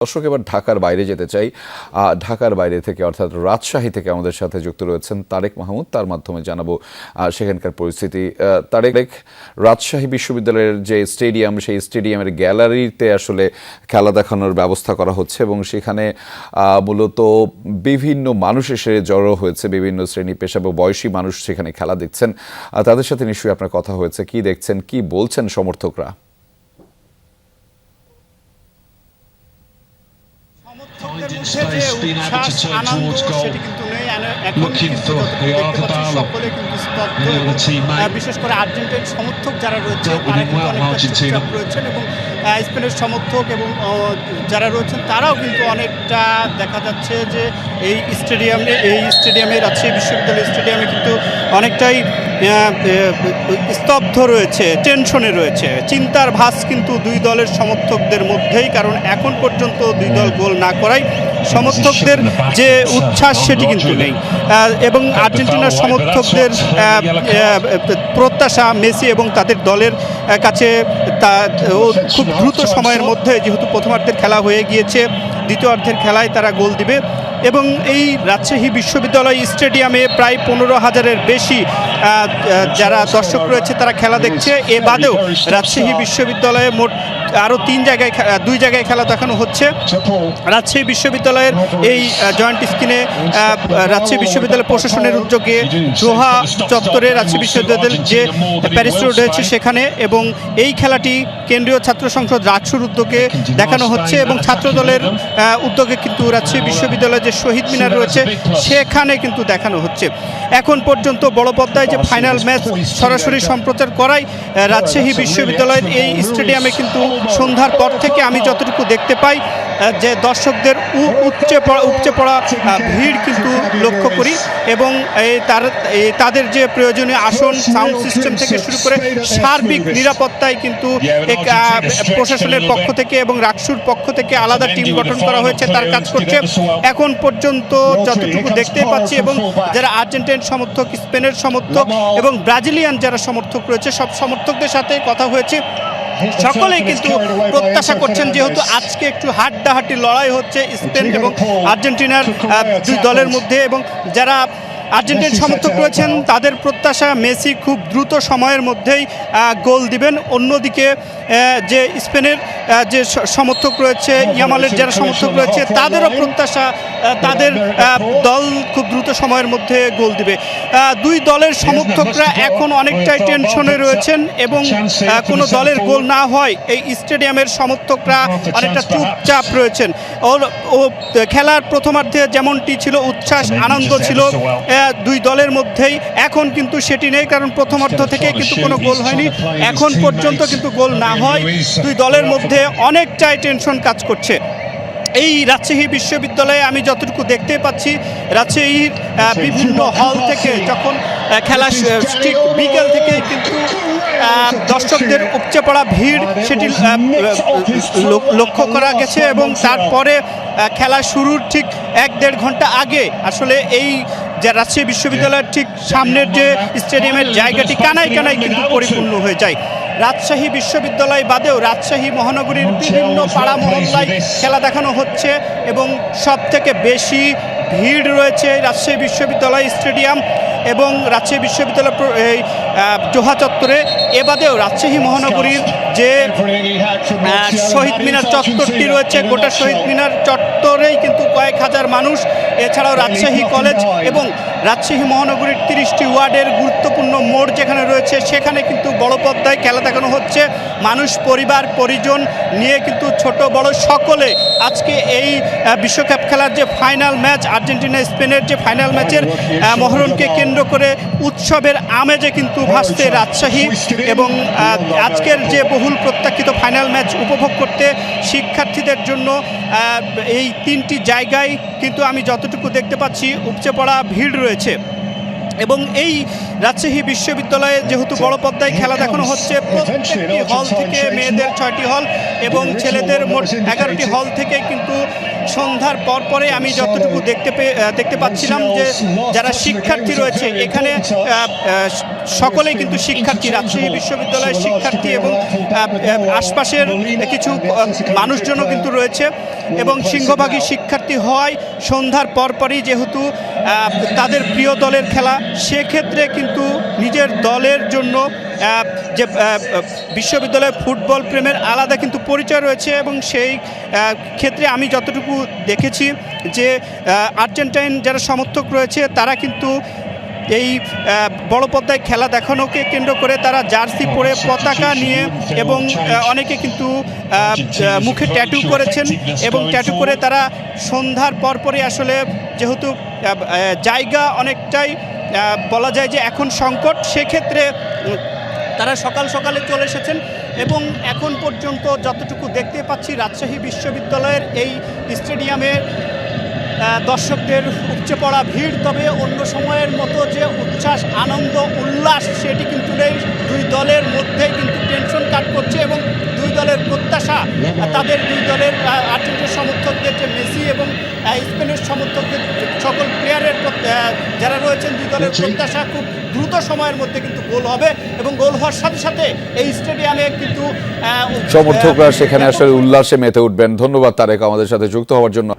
দর্শক এবার ঢাকার বাইরে যেতে চাই। ঢাকার বাইরে থেকে অর্থাৎ রাজশাহী থেকে আমাদের সাথে যুক্ত রয়েছেন তারেক মাহমুদ। তার মাধ্যমে জানাবো সেখানকার পরিস্থিতি। তারেক, রাজশাহী বিশ্ববিদ্যালয়ের যে স্টেডিয়াম, সেই স্টেডিয়ামের গ্যালারিতে আসলে খেলা দেখানোর ব্যবস্থা করা হচ্ছে এবং সেখানে মূলত বিভিন্ন মানুষ এসে জড়ো হয়েছে, বিভিন্ন শ্রেণী পেশা বা বয়সী মানুষ সেখানে খেলা দেখছেন। তাদের সাথে নিশ্চয়ই আপনার কথা হয়েছে, কি দেখছেন, কি বলছেন সমর্থকরা? বিশেষ করে আর্জেন্টাইন সমর্থক যারা রয়েছে তারা কিন্তু অনেকটা চুপচাপ রয়েছেন এবং স্পেনের সমর্থক এবং যারা রয়েছেন তারাও কিন্তু অনেকটা দেখা যাচ্ছে যে এই স্টেডিয়ামে রাজশাহী বিশ্ববিদ্যালয় স্টেডিয়ামে কিন্তু অনেকটাই স্তব্ধ রয়েছে, টেনশনে রয়েছে, চিন্তার ভাস কিন্তু দুই দলের সমর্থকদের মধ্যেই। কারণ এখন পর্যন্ত দুই দল গোল না করায় সমর্থকদের যে উচ্ছ্বাস সেটি কিন্তু নেই এবং আর্জেন্টিনার সমর্থকদের প্রত্যাশা মেসি এবং তাদের দলের কাছে তা খুব দ্রুত সময়ের মধ্যে, যেহেতু প্রথমার্ধের খেলা হয়ে গিয়েছে, দ্বিতীয়ার্ধের খেলায় তারা গোল দিবে এবং এই রাজশাহী বিশ্ববিদ্যালয় স্টেডিয়ামে প্রায় 15,000-এর বেশি যারা দর্শক রয়েছে তারা খেলা দেখছে। এ বাদেও রাজশাহী বিশ্ববিদ্যালয়ে মোট আরও দুই জায়গায় খেলা দেখানো হচ্ছে। রাজশাহী বিশ্ববিদ্যালয়ের এই জয়েন্ট স্ক্রিনে রাজশাহী বিশ্ববিদ্যালয় প্রশাসনের উদ্যোগে জোহা চত্বরে রাজশাহী বিশ্ববিদ্যালয়ের যে প্যারিস রোড রয়েছে সেখানে, এবং এই খেলাটি কেন্দ্রীয় ছাত্র সংসদ রাজসুর উদ্যোগে দেখানো হচ্ছে এবং ছাত্রদলের উদ্যোগে কিন্তু রাজশাহী বিশ্ববিদ্যালয়ের যে শহীদ মিনার রয়েছে সেখানে কিন্তু দেখানো হচ্ছে। এখন পর্যন্ত বড় পর্দায় যে ফাইনাল ম্যাচ সরাসরি সম্প্রচার করায় রাজশাহী বিশ্ববিদ্যালয়ের এই স্টেডিয়ামে কিন্তু সন্ধ্যার পর থেকে আমি যতটুকু দেখতে পাই যে দর্শকদের উপচে পড়া ভিড় কিন্তু লক্ষ্য করি এবং তাদের যে প্রয়োজনীয় আসন, সাউন্ড সিস্টেম থেকে শুরু করে সার্বিক নিরাপত্তায় কিন্তু প্রশাসনের পক্ষ থেকে এবং রাকসুর পক্ষ থেকে আলাদা টিম গঠন করা হয়েছে, তার কাজ করছে। এখন পর্যন্ত যতটুকু দেখতে পাচ্ছি এবং যারা আর্জেন্টাইন সমর্থক, স্পেনের সমর্থক এবং ব্রাজিলিয়ান যারা সমর্থক রয়েছে সব সমর্থকদের সাথে কথা হয়েছে, সকলেই কিন্তু প্রত্যাশা করছেন, যেহেতু আজকে একটু হাড্ডাহাড্ডি লড়াই হচ্ছে স্পেন এবং আর্জেন্টিনার দুই দলের মধ্যে, এবং যারা আর্জেন্টাইন সমর্থক রয়েছেন তাদের প্রত্যাশা মেসি খুব দ্রুত সময়ের মধ্যেই গোল দিবেন। অন্যদিকে যে স্পেনের যে সমর্থক রয়েছে, ইয়ামালের যারা সমর্থক রয়েছে, তাদেরও প্রত্যাশা তাদের দল খুব দ্রুত সময়ের মধ্যে গোল দিবে। দুই দলের সমর্থকরা এখন অনেকটাই টেনশনে রয়েছেন এবং কোনো দলের গোল না হয় এই স্টেডিয়ামের সমর্থকরা অনেকটা চুপচাপ রয়েছেন। ও খেলার প্রথমার্ধে যেমনটি ছিল উচ্ছ্বাস, আনন্দ ছিল দুই দলের মধ্যেই, এখন কিন্তু সেটি নেই, কারণ প্রথমার্ধ থেকে কিন্তু কোনো গোল হয়নি। এখন পর্যন্ত কিন্তু গোল না হয় দুই দলের মধ্যে অনেকটাই টেনশন কাজ করছে। এই রাজশাহী বিশ্ববিদ্যালয়ে আমি যতটুকু দেখতে পাচ্ছি, রাজশাহীর বিভিন্ন হল থেকে যখন খেলা ঠিক বিকেল থেকে কিন্তু দর্শকদের উপচে পড়া ভিড় সেটি লক্ষ্য করা গেছে এবং তারপরে খেলা শুরুর ঠিক 1-1.5 ঘন্টা আগে আসলে এই যে রাজশাহী বিশ্ববিদ্যালয়ের ঠিক সামনের যে স্টেডিয়ামের জায়গাটি কানায় কানায় কিন্তু পরিপূর্ণ হয়ে যায়। রাজশাহী বিশ্ববিদ্যালয় বাদেও রাজশাহী মহানগরীর বিভিন্ন পাড়া মহল্লায় খেলা দেখানো হচ্ছে এবং সবথেকে বেশি ভিড় রয়েছে রাজশাহী বিশ্ববিদ্যালয় স্টেডিয়াম এবং রাজশাহী বিশ্ববিদ্যালয় এই জোহা চত্বরে। এ বাদেও রাজশাহী মহানগরীর যে শহীদ মিনার চত্বরটি রয়েছে, গোটা শহীদ মিনার চত্বরেই কিন্তু কয়েক হাজার মানুষ, এছাড়াও রাজশাহী কলেজ এবং রাজশাহী মহানগরীর 30টি ওয়ার্ডের গুরুত্বপূর্ণ মোড় যেখানে রয়েছে সেখানে কিন্তু বড় পর্দায় খেলা দেখানো হচ্ছে। মানুষ পরিবার পরিজন নিয়ে কিন্তু ছোট বড় সকলে আজকে এই বিশ্বকাপ খেলার যে ফাইনাল ম্যাচ, আর্জেন্টিনা স্পেনের যে ফাইনাল ম্যাচের মহরণকে কেন্দ্র করে উৎসবের আমেজে কিন্তু ভাসছে রাজশাহী এবং আজকের যে বহুল প্রত্যাখ্যিত ফাইনাল ম্যাচ উপভোগ করতে শিক্ষার্থীদের জন্য এই 3টি জায়গায় কিন্তু আমি যতটুকু দেখতে পাচ্ছি উপচে পড়া ভিড় রয়েছে। এবং এই রাজশাহী বিশ্ববিদ্যালয়ে যেহেতু বড় পর্দায় খেলা দেখানো হচ্ছে, প্রত্যেকটি হল থেকে মেয়েদের 6টি হল এবং ছেলেদের মোট 11টি হল থেকে কিন্তু সন্ধ্যার পরে আমি যতটুকু দেখতে পাচ্ছিলাম যে যারা শিক্ষার্থী রয়েছে এখানে সকলেই কিন্তু শিক্ষার্থী, রাজশাহী বিশ্ববিদ্যালয়ের শিক্ষার্থী এবং আশপাশের কিছু মানুষজনও কিন্তু রয়েছে এবং সিংহভাগই শিক্ষার্থী হওয়ায় সন্ধ্যার পরই যেহেতু তাদের প্রিয় দলের খেলা, সেক্ষেত্রে কিন্তু নিজের দলের জন্য যে বিশ্ববিদ্যালয়ের ফুটবল প্রেমের আলাদা কিন্তু পরিচয় রয়েছে এবং সেই ক্ষেত্রে আমি যতটুকু দেখেছি যে আর্জেন্টাইন যারা সমর্থক রয়েছে তারা কিন্তু এই বড় পর্দায় খেলা দেখানোকে কেন্দ্র করে তারা জার্সি পরে পতাকা নিয়ে এবং অনেকে কিন্তু মুখে ট্যাটু করেছেন এবং ট্যাটু করে তারা সন্ধ্যার পরই আসলে যেহেতু জায়গা অনেকটাই বলা যায় যে এখন সংকট, সেক্ষেত্রে তারা সকালে চলে এসেছেন এবং এখন পর্যন্ত যতটুকু দেখতে পাচ্ছি রাজশাহী বিশ্ববিদ্যালয়ের এই স্টেডিয়ামে দর্শকদের উপচে পড়া ভিড়। তবে অন্য সময়ের মতো যে উচ্ছ্বাস, আনন্দ, উল্লাস সেটি কিন্তু নেই। দুই দলের মধ্যে কিন্তু টেনশন কাজ করছে এবং দুই দলের প্রত্যাশা, তাদের দুই দলের আর্জেন্টিনার সমর্থকদের যে মেসি এবং স্পেনের সমর্থকদের সকল প্লেয়ারের যারা রয়েছেন দুই দলের প্রত্যাশা খুব দ্রুত সময়ের মধ্যে কিন্তু গোল হবে এবং গোল হওয়ার সাথে সাথে এই স্টেডিয়ামে কিন্তু সমর্থকরা সেখানে আসলে উল্লাসে মেতে উঠবেন। ধন্যবাদ তারেক আমাদের সাথে যুক্ত হওয়ার জন্য।